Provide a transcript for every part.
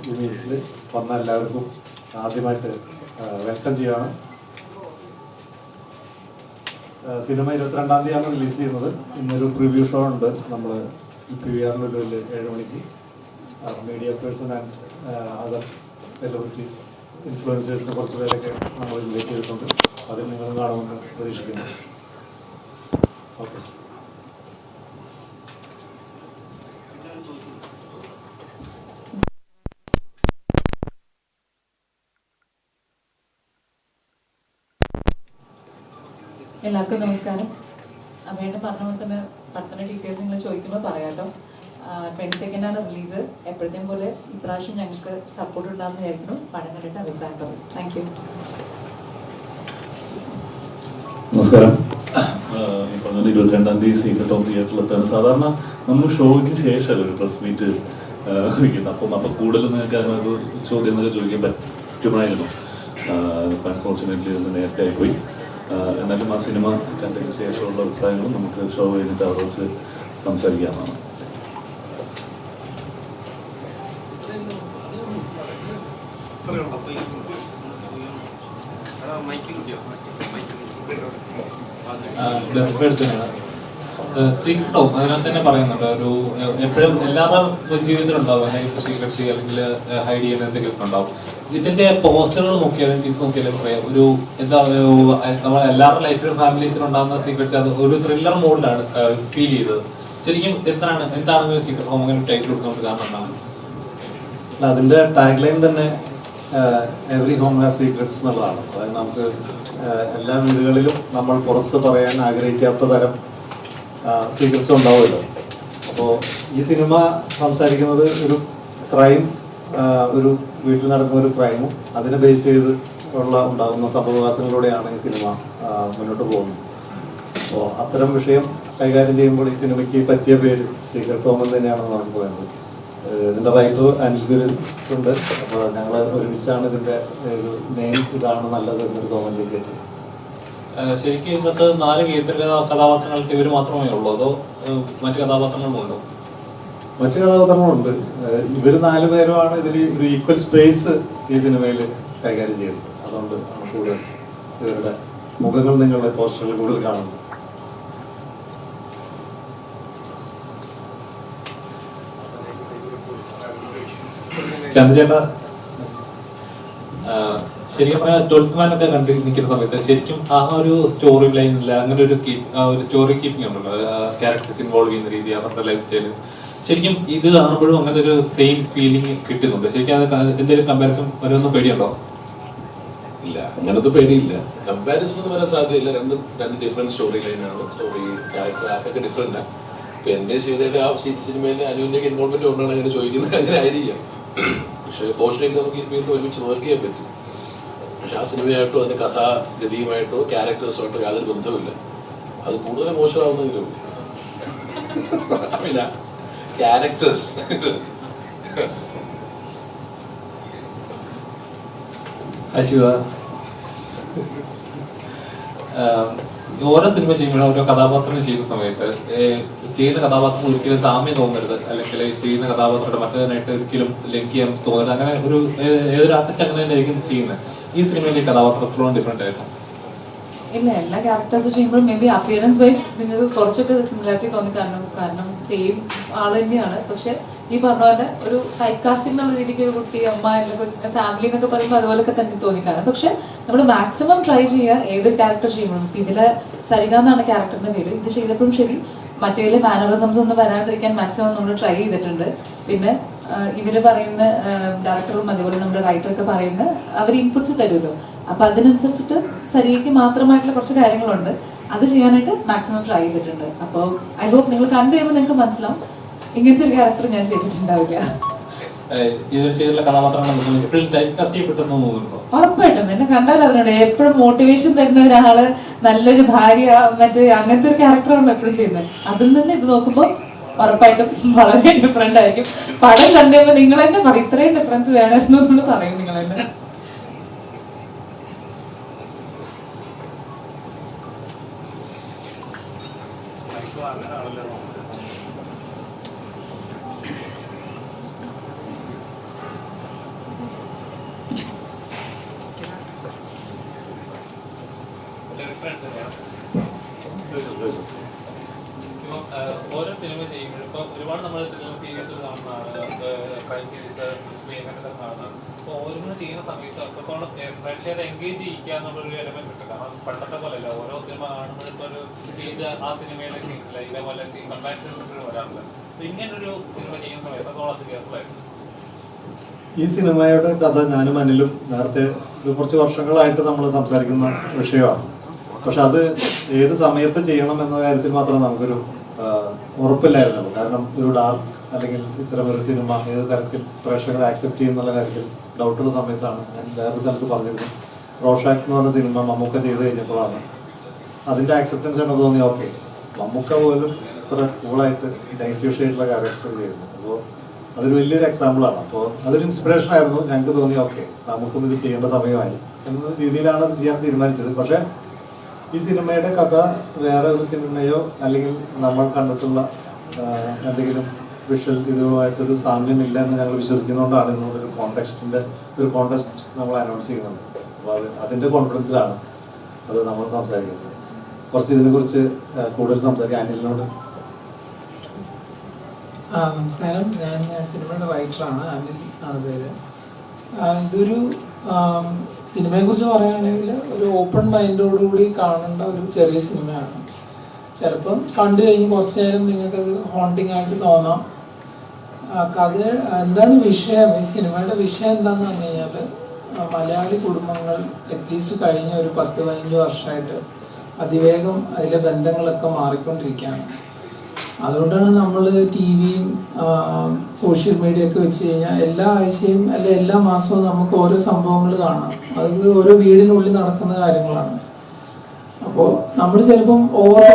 ഈ മീറ്റിൽ വന്ന എല്ലാവർക്കും ആദ്യമായിട്ട് വെൽക്കം ചെയ്യാണ്. സിനിമ 22-ാം തീയതിയാണ് റിലീസ് ചെയ്യുന്നത്. ഇന്നൊരു പ്രിവ്യൂ ഷോ ഉണ്ട് നമ്മൾ PVR ലുലുവിൽ 7 മണിക്ക്. Media person and other celebrities ഇൻഫ്ലുവൻസേഴ്സിനെ കുറച്ച് പേരൊക്കെ നമ്മൾ ഇൻവൈറ്റ് ചെയ്തിട്ടുണ്ട്. അതിൽ നിങ്ങൾ കാണുമെന്ന് പ്രതീക്ഷിക്കുന്നു. ഓക്കെ. എല്ലാവർക്കും നമസ്കാരം. അമ്മയുടെ പറഞ്ഞ പോലെ തന്നെ പടത്തിൻ്റെ ഡീറ്റെയിൽസ് നിങ്ങൾ ചോദിക്കുമ്പോൾ പറയാട്ടോ. 22nd release. എപ്പോഴത്തേം പോലെ ഇപ്രാവശ്യം ഞങ്ങൾക്ക് സപ്പോർട്ട് ഉണ്ടാകുന്ന വിചാരിക്കുന്നു. പടം കണ്ടിട്ട് അഭിപ്രായം പറയും. Thank you. നമസ്കാരം. ഈ പറഞ്ഞ 22-ാം തീയതി സീക്രട്ട് ഓഫ് തിയേറ്ററിലെത്താണ്. സാധാരണ നമ്മൾ ഷോയ്ക്ക് ശേഷം ഒരു പ്രസ് മീറ്റ് വയ്ക്കുന്നത്. അപ്പം കൂടുതൽ നിങ്ങൾക്ക് അതിനൊരു ചോദ്യം എന്നൊക്കെ ചോദിക്കാൻ പറ്റുമായിരുന്നു. അൺഫോർച്ചുനേറ്റ്ലി ഒന്ന് നേരത്തെ ആയിപ്പോയി. എന്നാലും ആ സിനിമ കണ്ടതിന് ശേഷമുള്ള അഭിപ്രായങ്ങളും നമുക്ക് ഷോ കഴിഞ്ഞിട്ട് അവിടെ വെച്ച് സംസാരിക്കാവുന്നതാണ്. സീക്രട്ടോ അതിനകത്ത് തന്നെ പറയുന്നുണ്ട്. ഒരു എപ്പോഴും എല്ലാവരുടെ ജീവിതത്തിലുണ്ടാവും അല്ലെങ്കിൽ സീക്രട്സ് അല്ലെങ്കിൽ ഹൈഡ് ചെയ്യാൻ എന്തെങ്കിലും ഉണ്ടാവും. ഇതിന്റെ പോസ്റ്ററുകൾ നോക്കിയാലും ടീസ് നോക്കിയാലും പറയാം ഒരു എന്താ നമ്മൾ എല്ലാവരുടെ ലൈഫിലും ഫാമിലീസിലും ഉണ്ടാകുന്ന സീക്രട്സ് അത് ഒരു ത്രില്ലർ മോഡിലാണ് ഫീൽ ചെയ്തത്. ശരിക്കും എന്താണ് സീക്രട്ട് ഹോം അങ്ങനെ ടൈറ്റിൽ കൊടുക്കാൻ കാരണം എന്താണ്? അതിൻ്റെ ടാഗ് ലൈൻ തന്നെ എവറി ഹോം ഹാസ് സീക്രട്സ് എന്നുള്ളതാണ്. അതായത് നമുക്ക് എല്ലാ വീടുകളിലും നമ്മൾ പുറത്ത് പറയാൻ ആഗ്രഹിക്കാത്ത തരം സീക്രട്സ് ഉണ്ടാവുമല്ലോ. അപ്പോൾ ഈ സിനിമ സംസാരിക്കുന്നത് ഒരു ക്രൈം, ഒരു വീട്ടിൽ നടക്കുന്ന ഒരു ക്രൈമും അതിനെ ബേസ് ചെയ്ത് ഉണ്ടാകുന്ന സംഭവവികാസങ്ങളിലൂടെയാണ് ഈ സിനിമ മുന്നോട്ട് പോകുന്നത്. അപ്പോൾ അത്തരം വിഷയം കൈകാര്യം ചെയ്യുമ്പോൾ ഈ സിനിമയ്ക്ക് പറ്റിയ പേര് സീക്രട്ട് ഹോം എന്ന് തന്നെയാണെന്ന് നമുക്ക് പറയുന്നത്. ഇതിൻ്റെ റൈറ്റർ അനിൽ ഗുരു ഉണ്ട്. അപ്പോൾ ഞങ്ങൾ ഒരുമിച്ചാണ് ഇതിൻ്റെ ഒരു നെയിം ഇതാണ് നല്ലത് എന്നൊരു തോന്നലിലേക്ക് എത്തി. ശരിക്കും ഇന്നത്തെ 4 കേന്ദ്ര കഥാപാത്രങ്ങൾക്ക് ഇവർ മാത്രമേ ഉള്ളൂ അതോ മറ്റു കഥാപാത്രങ്ങളും ഉണ്ടോ? മറ്റു കഥാപാത്രങ്ങളുണ്ട്. ഇവർ 4 പേരുമാണ് ഇതിൽ ഒരു ഈക്വൽ സ്പേസ് ഈ സിനിമയിൽ കൈകാര്യം ചെയ്യുന്നത്. അതുകൊണ്ട് കൂടുതൽ ഇവരുടെ മുഖങ്ങൾ നിങ്ങളുടെ പോസ്റ്ററിൽ കൂടുതൽ കാണുന്നു. ചന്ദ്രചേട്ടാ, ശരിക്കും പറഞ്ഞാൽ 12th Man ഒക്കെ കണ്ടു നിൽക്കുന്ന സമയത്ത് ശരിക്കും ആ ഒരു സ്റ്റോറി ലൈനില്ല അങ്ങനെ ഒരു സ്റ്റോറി കീപ്പിംഗ് ഉണ്ടല്ലോ, ക്യാരക്ടേഴ്സ് ഇൻവോൾവ് ചെയ്യുന്ന രീതി, അവരുടെ ലൈഫ് സ്റ്റൈല്. ശരിക്കും ഇത് കാണുമ്പോഴും അങ്ങനത്തെ ഒരു സെയിം ഫീലിംഗ് കിട്ടുന്നുണ്ട്. ശരിക്കും അത് എന്തെങ്കിലും കമ്പാരിസൺ വരുമെന്ന് പേടിയുണ്ടോ? ഇല്ല, അങ്ങനത്തെ പേടിയില്ല. കമ്പാരിസൺ എന്ന് പറയാൻ സാധ്യതയില്ല. രണ്ട് ഡിഫറെന്റ് സ്റ്റോറി ലൈനാണ്. സ്റ്റോറി ക്യാരക്ടർ ആർക്കൊക്കെ ഡിഫറെന്റ് ആണ്. ഇപ്പൊ എന്റെ ചെയ്തതിന്റെ ആ സിനിമയിൽ അനുവിന്റെ ഇൻവോൾവ്മെന്റ് കൊണ്ടാണ് അങ്ങനെ ചോദിക്കുന്നത്. അങ്ങനെ ആയിരിക്കാം. പക്ഷെ ഫോർച്ചുനേറ്റ്ലി നമുക്ക് വീണ്ടും ഒരുമിച്ച് വർക്ക് ചെയ്യാൻ പറ്റും. പക്ഷെ ആ സിനിമയായിട്ടോ അതിന്റെ കഥാഗതിയുമായിട്ടോ ക്യാരക്ടേഴ്സുമായിട്ടോ യാതൊരു ബന്ധവുമില്ല. അത് കൂടുതൽ മോശമാവുന്നതിലും ക്യാരക്ടേഴ്സ് ഓരോ സിനിമ ചെയ്യുമ്പോഴും ഓരോ കഥാപാത്രം ചെയ്യുന്ന സമയത്ത് ചെയ്യുന്ന കഥാപാത്രം ഒരിക്കലും സാമ്യം തോന്നരുത്, അല്ലെങ്കിൽ ചെയ്യുന്ന കഥാപാത്രങ്ങളുടെ മറ്റേതിനായിട്ട് ഒരിക്കലും ലിങ്ക് ചെയ്യാൻ തോന്നരുത്. അങ്ങനെ ഒരു ഏതൊരു ആർട്ടിസ്റ്റ് അങ്ങനെ തന്നെ ആയിരിക്കും ചെയ്യുന്നത്. ഈ സിനിമയിലെ കഥാപാത്രത്തോളം ഡിഫറെന്റ് ആയിരുന്നു. ഇല്ല, എല്ലാ ക്യാരക്ടേഴ്സ് ചെയ്യുമ്പോഴും മേ ബി അപ്പിയറൻസ് വൈസ് നിങ്ങൾക്ക് കുറച്ചൊക്കെ സിമിലാരിറ്റി തോന്നി. കാരണം സെയിം ആൾ തന്നെയാണ്. പക്ഷെ ഈ പറഞ്ഞ പോലെ ഒരു ടൈപ്പ് കാസ്റ്റിംഗ് എന്നുള്ള രീതിക്ക് ഒരു കുട്ടി, അമ്മ, അല്ലെങ്കിൽ ഫാമിലി എന്നൊക്കെ പറയുമ്പോൾ അതുപോലൊക്കെ തന്നെ തോന്നിക്കാണ്. പക്ഷെ നമ്മൾ മാക്സിമം ട്രൈ ചെയ്യുക ഏതൊരു ക്യാരക്ടർ ചെയ്യുമ്പോഴും. ഇതിലെ സരിക എന്നാണ് ക്യാരക്ടറിന്റെ പേര്. ഇത് ചെയ്തപ്പോഴും ശരി, മറ്റേതിലെ മാനറിസംസ് ഒന്നും വരാണ്ടിരിക്കാൻ മാക്സിമം നമ്മൾ ട്രൈ ചെയ്തിട്ടുണ്ട്. പിന്നെ ഇവര് പറയുന്ന ഡയറക്ടറും അതുപോലെ നമ്മുടെ റൈറ്ററൊക്കെ പറയുന്ന അവർ ഇൻപുട്സ് തരുമല്ലോ. അപ്പൊ അതിനനുസരിച്ചിട്ട് സരികയ്ക്ക് മാത്രമായിട്ടുള്ള കുറച്ച് കാര്യങ്ങളുണ്ട്. അത് ചെയ്യാനായിട്ട് മാക്സിമം ട്രൈ ചെയ്തിട്ടുണ്ട്. അപ്പോൾ ഐ ഹോപ്പ് നിങ്ങൾ കണ്ടു കഴിയുമ്പോൾ നിങ്ങൾക്ക് മനസ്സിലാവും ഇങ്ങനത്തെ ഒരു ക്യാരക്ടർ ഞാൻ ചെയ്തിട്ടുണ്ടാവില്ല. ഉറപ്പായിട്ടും എന്നെ കണ്ടാൽ അറിഞ്ഞൂടെ. എപ്പോഴും മോട്ടിവേഷൻ തരുന്ന ഒരാള്, നല്ലൊരു ഭാര്യ, മറ്റേ അങ്ങനത്തെ ഒരു ക്യാരക്ടറാണ് എപ്പോഴും ചെയ്യുന്നത്. അതിൽ നിന്ന് ഇത് നോക്കുമ്പോൾ ഉറപ്പായിട്ടും വളരെ ഡിഫറെന്റ് ആയിരിക്കും. പടം കണ്ടുകഴിയുമ്പോൾ നിങ്ങൾ തന്നെ പറയും ഇത്രയും ഡിഫറൻസ് വേണമെന്ന് നമ്മൾ പറയും നിങ്ങൾ തന്നെ. സിനിമ ചെയ്യുമ്പോൾ ഇപ്പൊ ഒരുപാട് നമ്മൾ സീരീസിൽ കാണുന്നതാണ്, ക്രൈം സീരീസ്, അങ്ങനത്തെ കാണുന്നതാണ്. അപ്പോൾ ഓരോന്നും ചെയ്യുന്ന സമയത്ത് അത്രത്തോളം പ്രേക്ഷകരെ എൻഗേജ് ചെയ്യിക്കുക എന്നുള്ളൊരു എലമെന്റ് ഉണ്ട്. കാരണം പണ്ടത്തെ പോലെയല്ല, ഓരോ സിനിമ കാണുന്നത് ഇപ്പോൾ ഒരു ഇത് ആ സിനിമയിലെ സീനില്ല, ഇതേപോലെ കമ്പാരിസൺസ് ഇപ്പോഴും വരാറില്ല. അപ്പൊ ഇങ്ങനൊരു സിനിമ ചെയ്യുന്ന സമയത്ത് എത്രത്തോളം കെയർഫുൾ ആയിരുന്നു? ഈ സിനിമയുടെ കഥ ഞാനും അനിലും നേരത്തെ കുറച്ച് വർഷങ്ങളായിട്ട് നമ്മൾ സംസാരിക്കുന്ന വിഷയമാണ്. പക്ഷെ അത് ഏത് സമയത്ത് ചെയ്യണം എന്ന കാര്യത്തിൽ മാത്രം നമുക്കൊരു ഉറപ്പില്ലായിരുന്നുള്ളൂ. കാരണം ഒരു ഡാർക്ക് അല്ലെങ്കിൽ ഇത്തരം ഒരു സിനിമ ഏത് തരത്തിൽ പ്രേക്ഷകർ ആക്സെപ്റ്റ് ചെയ്യുന്നുള്ള കാര്യത്തിൽ ഡൗട്ടുള്ള സമയത്താണ് ഞാൻ വേറൊരു സ്ഥലത്ത് പറഞ്ഞിരുന്നു. റോഷാക്ക് എന്ന് പറഞ്ഞ സിനിമ മമ്മൂക്ക ചെയ്ത് കഴിഞ്ഞപ്പോഴാണ് അതിൻ്റെ ആക്സെപ്റ്റൻസ് ആണെന്ന് തോന്നി. ഓക്കെ, മമ്മൂക്ക പോലും ഇത്ര കൂളായിട്ട് ഡൈറ്റ്യൂഷ് ആയിട്ടുള്ള ക്യാരക്ടർ ചെയ്യുന്നു. അപ്പോൾ അതൊരു വലിയൊരു എക്സാമ്പിളാണ്. അപ്പോൾ അതൊരു ഇൻസ്പിറേഷൻ ആയിരുന്നു. ഞങ്ങൾക്ക് തോന്നി ഓക്കെ, നമുക്കും ഇത് ചെയ്യേണ്ട സമയമായി എന്ന രീതിയിലാണ് അത് ചെയ്യാൻ തീരുമാനിച്ചത്. പക്ഷേ ഈ സിനിമയുടെ കഥ വേറെ ഒരു സിനിമയോ അല്ലെങ്കിൽ നമ്മൾ കണ്ടിട്ടുള്ള എന്തെങ്കിലും വിഷ്വൽ ഇതുമായിട്ടൊരു സാമ്യമില്ല എന്ന് ഞങ്ങൾ വിശ്വസിക്കുന്നതുകൊണ്ടാണ് ഇന്നൊരു കോൺടെസ്റ്റ് നമ്മൾ അനൗൺസ് ചെയ്യുന്നത്. അപ്പോൾ അതിൻ്റെ കോൺഫിഡൻസിലാണ് അത് നമ്മൾ സംസാരിക്കുന്നത്. കുറച്ച് ഇതിനെക്കുറിച്ച് കൂടുതൽ സംസാരിക്കാൻ അനിലിനോട്. നമസ്കാരം, ഞാൻ സിനിമയുടെ റൈറ്ററാണ്, അനിൽ ആണ് പേര്. ഇതൊരു സിനിമയെക്കുറിച്ച് പറയുകയാണെങ്കിൽ ഒരു ഓപ്പൺ മൈൻഡോടുകൂടി കാണേണ്ട ഒരു ചെറിയ സിനിമയാണ്. ചിലപ്പം കണ്ടു കഴിഞ്ഞ് കുറച്ച് നേരം നിങ്ങൾക്കത് ഹോണ്ടിങ് ആയിട്ട് തോന്നാം. കഥ എന്താണ് വിഷയം, ഈ സിനിമയുടെ വിഷയം എന്താണെന്ന് പറഞ്ഞു കഴിഞ്ഞാൽ മലയാളി കുടുംബങ്ങൾ അറ്റ്ലീസ്റ്റ് കഴിഞ്ഞ ഒരു 10-15 വർഷമായിട്ട് അതിവേഗം അതിലെ ബന്ധങ്ങളൊക്കെ മാറിക്കൊണ്ടിരിക്കുകയാണ്. അതുകൊണ്ടാണ് നമ്മൾ ടി വിയും സോഷ്യൽ മീഡിയ ഒക്കെ വെച്ച് കഴിഞ്ഞാൽ എല്ലാ ആഴ്ചയും അല്ലെ എല്ലാ മാസവും നമുക്ക് ഓരോ സംഭവങ്ങൾ കാണാം. അത് ഓരോ വീടിനുള്ളിൽ നടക്കുന്ന കാര്യങ്ങളാണ്. അപ്പോൾ നമ്മൾ ചിലപ്പം ഓവർ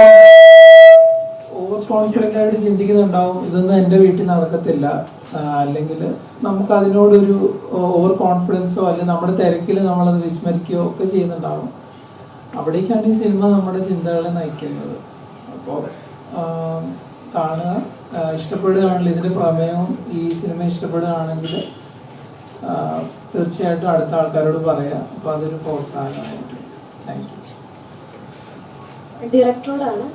കോൺഫിഡൻ്റ് ആയിട്ട് ചിന്തിക്കുന്നുണ്ടാവും, ഇതൊന്നും എൻ്റെ വീട്ടിൽ നടക്കത്തില്ല, അല്ലെങ്കിൽ നമുക്ക് അതിനോടൊരു ഓവർ കോൺഫിഡൻസോ അല്ലെങ്കിൽ നമ്മുടെ തിരക്കിൽ നമ്മളത് വിസ്മരിക്കുകയോ ഒക്കെ ചെയ്യുന്നുണ്ടാവും. അവിടേക്കാണ് ഈ സിനിമ നമ്മുടെ ചിന്തകളെ നയിക്കുന്നത്. അപ്പോൾ കാണുക, ഇഷ്ടപ്പെടുകയാണെങ്കിൽ ഇതിൻ്റെ പ്രമേയവും ഈ സിനിമ ഇഷ്ടപ്പെടുകയാണെങ്കിൽ തീർച്ചയായിട്ടും അടുത്ത ആൾക്കാരോട് പറയാം. അപ്പോൾ അതൊരു പ്രോത്സാഹനമായിരിക്കും. Thank you. ഡയറക്ടറോടാണ്.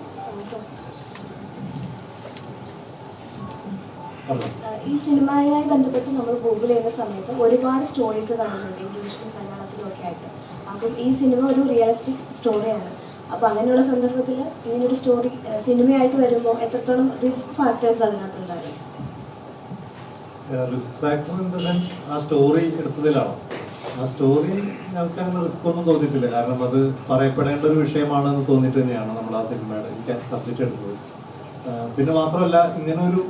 ഈ സിനിമയുമായി ബന്ധപ്പെട്ട് നമ്മൾ ഗൂഗിൾ ചെയ്യുന്ന സമയത്ത് ഒരുപാട് സ്റ്റോറീസ് കാണുന്നുണ്ട്, ഇംഗ്ലീഷിലും മലയാളത്തിലും ഒക്കെ ആയിട്ട്. അപ്പം ഈ സിനിമ ഒരു റിയലിസ്റ്റിക് സ്റ്റോറിയാണ്. അപ്പോൾ അങ്ങനെയുള്ള സന്ദർഭത്തിൽ ഇങ്ങനൊരു സ്റ്റോറി സിനിമയായിട്ട് വരുമ്പോൾ എത്രത്തോളം റിസ്ക് ഫാക്ടേഴ്സ് അതിനകത്തുണ്ടാകും? Risk factor in the sense ആ സ്റ്റോറി എടുത്തതിലാണോ? ആ സ്റ്റോറി ഞങ്ങൾക്ക് അങ്ങനെ റിസ്ക് ഒന്നും തോന്നിയിട്ടില്ല. കാരണം അത് പറയപ്പെടേണ്ട ഒരു വിഷയമാണെന്ന് തോന്നിയിട്ട് തന്നെയാണ് നമ്മൾ ആ സിനിമയുടെ സബ്ജക്റ്റ് എടുത്തത്. പിന്നെ മാത്രമല്ല, ഇങ്ങനൊരു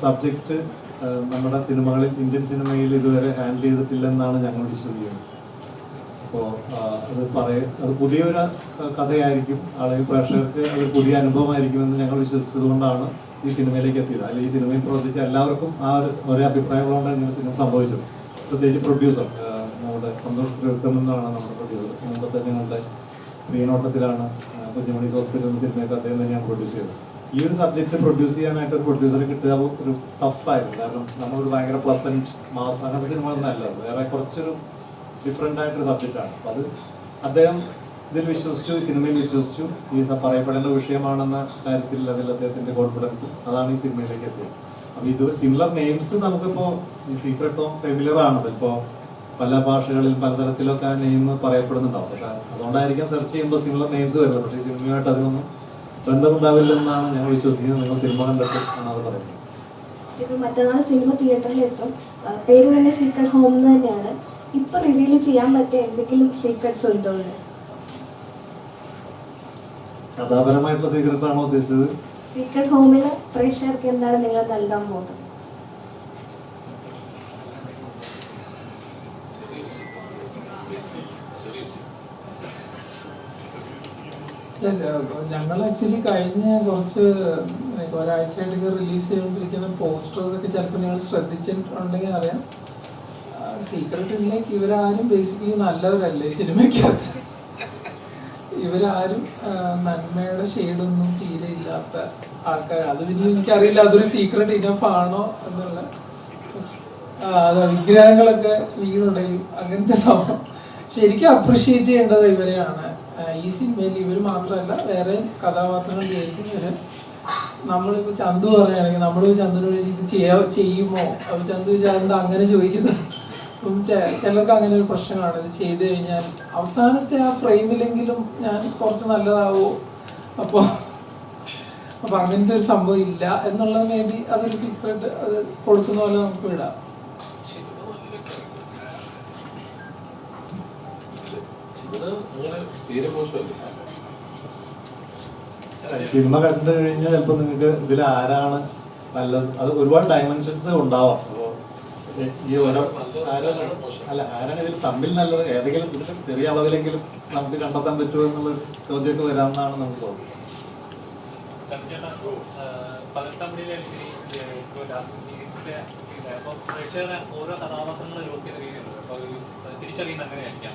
സബ്ജക്റ്റ് നമ്മുടെ സിനിമകളിൽ, ഇന്ത്യൻ സിനിമയിൽ ഇതുവരെ ഹാൻഡിൽ ചെയ്തിട്ടില്ലെന്നാണ് ഞങ്ങൾ വിശ്വസിക്കുന്നത്. അപ്പോൾ അത് പുതിയൊരു കഥയായിരിക്കും, ആളുകൾ പ്രേക്ഷകർക്ക് അത് പുതിയ അനുഭവമായിരിക്കുമെന്ന് ഞങ്ങൾ വിശ്വസിച്ചത് കൊണ്ടാണ് ഈ സിനിമയിലേക്ക് എത്തിയത്. അല്ലെങ്കിൽ ഈ സിനിമയിൽ പ്രവർത്തിച്ച എല്ലാവർക്കും ആ ഒരേ അഭിപ്രായങ്ങളുകൊണ്ടാണ് ഇങ്ങനെ സിനിമ സംഭവിച്ചത്. പ്രത്യേകിച്ച് പ്രൊഡ്യൂസർ നമ്മുടെ സന്തോഷ് തിരുവനന്തപുരത്തെന്നാണ് നമ്മുടെ പ്രൊഡ്യൂസർ. മുമ്പത്തെ ഞങ്ങളുടെ പ്രിയനോട്ടത്തിലാണ് കുഞ്ഞുമണി ഹോസ്പിറ്റൽ എന്ന സിനിമയൊക്കെ അദ്ദേഹം തന്നെയാണ് പ്രൊഡ്യൂസ് ചെയ്തത്. ഈ ഒരു സബ്ജക്റ്റ് പ്രൊഡ്യൂസ് ചെയ്യാനായിട്ട് ഒരു പ്രൊഡ്യൂസറെ കിട്ടുക ഒരു ടഫായിരുന്നു. കാരണം നമ്മളൊരു ഭയങ്കര പ്ലസന്റ് മാസ് അങ്ങനത്തെ സിനിമകളൊന്നും അല്ല, വേറെ കുറച്ചൊരു ഡിഫറെൻ്റ് ആയിട്ടൊരു സബ്ജക്റ്റാണ്. അപ്പോൾ അത് അദ്ദേഹം ഇതിൽ വിശ്വസിച്ചു, ഈ സിനിമയിൽ വിശ്വസിച്ചു. ഈ പറയപ്പെടേണ്ട വിഷയമാണെന്ന കാര്യത്തിൽ അതിൽ അദ്ദേഹത്തിൻ്റെ കോൺഫിഡൻസ്, അതാണ് ഈ സിനിമയിലേക്ക് എത്തിയത്. അപ്പോൾ ഇത് സിമിലർ നെയിംസ് നമുക്കിപ്പോൾ ഈ സീക്രട്ട് ഹോം ഫെമിലിയർ ആണത്. ഇപ്പോൾ പല ഭാഷകളിൽ പലതരത്തിലൊക്കെ ആ നെയിം പറയപ്പെടുന്നുണ്ടാവും. പക്ഷേ അതുകൊണ്ടായിരിക്കാം സെർച്ച് ചെയ്യുമ്പോൾ സിമിലർ നെയിംസ് വരുന്നത്. പക്ഷേ ഈ സിനിമയായിട്ട് അതിനൊന്നും ബന്ധമുണ്ടാവില്ലെന്നാണ് ഞങ്ങൾ വിശ്വസിക്കുന്നത്. നിങ്ങൾ സിനിമ കണ്ടിട്ട് ആണ് അത് പറയുന്നത്. ഇപ്പം മറ്റന്നാൾ സിനിമ തിയേറ്ററിൽ എത്തും, പേര് തന്നെ സീക്രട്ട് ഹോം എന്ന് തന്നെയാണ്. ഇപ്പൊ റിവീൽ ചെയ്യാൻ പറ്റിയ എന്തെങ്കിലും സീക്രട്സ് ഉണ്ടോ? കഥാപരമായിട്ടുള്ള സീക്രട്ട് ആണോ ഉദ്ദേശിച്ചത്? സീക്രട്ട് ഹോമില് പ്രേക്ഷകർക്ക് എന്താണ് നിങ്ങൾ നൽകാൻ പോകുന്നത്? ഞങ്ങൾ ആക്ച്വലി കഴിഞ്ഞ കുറച്ച് ഒരാഴ്ചയായിട്ട് റിലീസ് ചെയ്തുകൊണ്ടിരിക്കുന്ന പോസ്റ്റേഴ്സ് ഒക്കെ ചിലപ്പോൾ നിങ്ങൾ ശ്രദ്ധിച്ചിട്ടുണ്ടെങ്കിൽ അറിയാം. സീക്രട്ട് ഇസ് ലൈക്ക് ഇവരാരും ബേസിക്കലി നല്ലവരല്ലേ സിനിമയ്ക്കകത്ത്. ഇവരാരും നന്മയുടെ ഷെയ്ഡൊന്നും തീരെ ഇല്ലാത്ത ആൾക്കാർ. അത് പിന്നെ എനിക്കറിയില്ല അതൊരു സീക്രട്ട് ഇനഫ് ആണോ എന്നുള്ള. അത് വിഗ്രഹങ്ങളൊക്കെ വീണുണ്ടെങ്കിൽ അങ്ങനത്തെ സംഭവം ശരിക്കും അപ്രിഷിയേറ്റ് ചെയ്യേണ്ടത് ഇവരെയാണ്. ഈ സിനിമയിൽ ഇവർ മാത്രമല്ല വേറെ കഥാപാത്രങ്ങൾ ചെയ്തിരിക്കുന്നവർ നമ്മളിപ്പോൾ ചന്തു പറയുകയാണെങ്കിൽ നമ്മൾ ചന്തുവിനോട് ഇത് ചെയ്യുമോ? അപ്പോൾ ചന്തു ചോദിച്ചാൽ എന്താ അങ്ങനെ ചോദിക്കുന്നത്? അപ്പം ചിലർക്ക് അങ്ങനെ ഒരു പ്രശ്നമാണ്, ഇത് ചെയ്തു കഴിഞ്ഞാൽ അവസാനത്തെ ആ ഫ്രെയിമിലെങ്കിലും ഞാൻ കുറച്ച് നല്ലതാവോ? അപ്പോൾ അങ്ങനത്തെ ഒരു സംഭവം ഇല്ല എന്നുള്ളത് മേ ബി അതൊരു സീക്രട്ട്, അത് കൊടുക്കുന്ന പോലെ നമുക്ക് വിടാം. സിനിമ കണ്ടു കഴിഞ്ഞാൽ ചിലപ്പോൾ നിങ്ങൾക്ക് ഇതിൽ ആരാണ് നല്ലത്, അത് ഒരുപാട് ഡയമെൻഷൻസ് ഉണ്ടാവാം. അപ്പോൾ ഈ ഓരോ ആരാണ് ഇതിൽ തമ്മിൽ നല്ലത്, ഏതെങ്കിലും ഇതിൽ ചെറിയ അളവിലെങ്കിലും നമുക്ക് കണ്ടെത്താൻ പറ്റുമോ എന്നുള്ള ചോദ്യമൊക്കെ വരാമെന്നാണ് നമുക്ക് തോന്നുന്നത്. ഓരോ കഥാപാത്രങ്ങളെ തിരിച്ചറിയുന്ന അങ്ങനെയായിരിക്കാം.